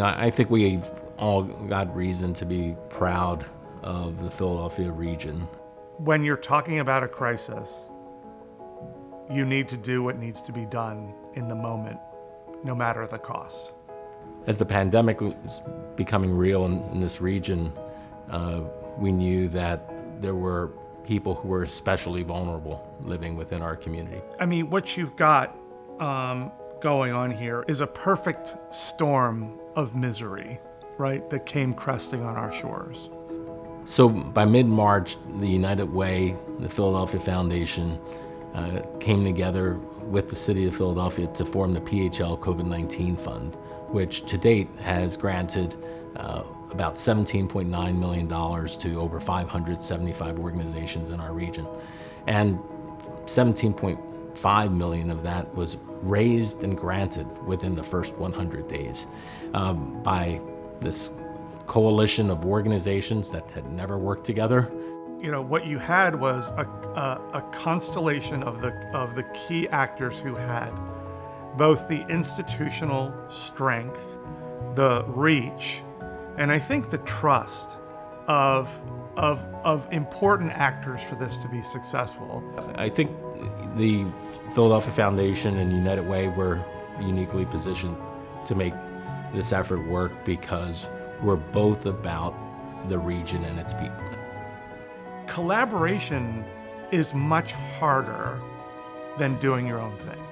I think we've all got reason to be proud of the Philadelphia region. When you're talking about a crisis, you need to do what needs to be done in the moment, no matter the cost. As the pandemic was becoming real in this region, we knew that there were people who were especially vulnerable living within our community. I mean, what you've got going on here is a perfect storm of misery, right, that came cresting on our shores. So by mid-March, the United Way, the Philadelphia Foundation, came together with the city of Philadelphia to form the PHL COVID-19 Fund, which to date has granted about $17.9 million to over 575 organizations in our region. And 17.5 million of that was raised and granted within the first 100 days by this coalition of organizations that had never worked together. What you had was a constellation of the key actors who had both the institutional strength, the reach, and I think the trust of important actors for this to be successful. I think the Philadelphia Foundation and United Way were uniquely positioned to make this effort work because we're both about the region and its people. Collaboration is much harder than doing your own thing.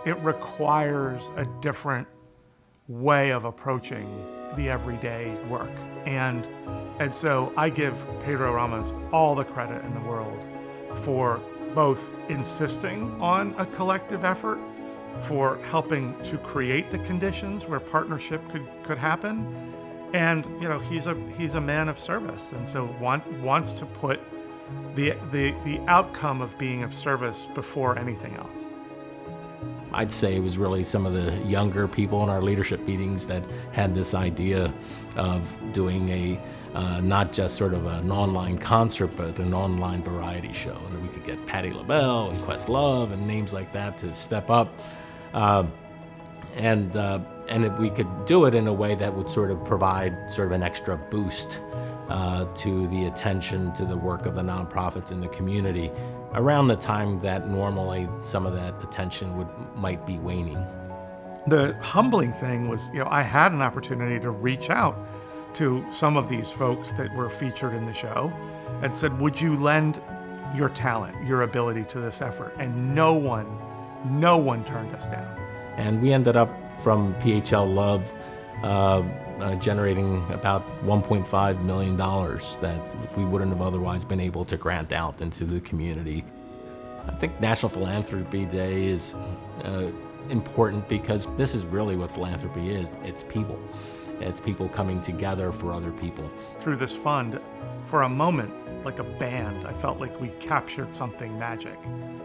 It requires a different way of approaching the everyday work. And so I give Pedro Ramos all the credit in the world for both insisting on a collective effort, for helping to create the conditions where partnership could happen. And he's a man of service, and so wants to put the outcome of being of service before anything else. I'd say it was really some of the younger people in our leadership meetings that had this idea of doing a not just sort of an online concert, but an online variety show, and we could get Patti LaBelle and Questlove and names like that to step up. And we could do it in a way that would sort of provide sort of an extra boost to the attention to the work of the nonprofits in the community around the time that normally some of that attention might be waning. The humbling thing was, I had an opportunity to reach out to some of these folks that were featured in the show and said, would you lend your talent, your ability to this effort? And no one turned us down. And we ended up from PHL Love generating about $1.5 million that we wouldn't have otherwise been able to grant out into the community. I think National Philanthropy Day is important because this is really what philanthropy is. It's people. It's people coming together for other people. Through this fund, for a moment, like a band, I felt like we captured something magic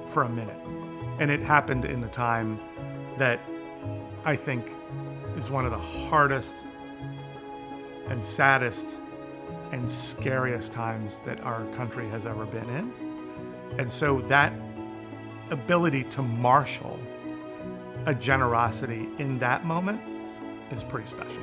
for a minute. And it happened in a time that I think is one of the hardest and saddest and scariest times that our country has ever been in. And so that ability to marshal a generosity in that moment is pretty special.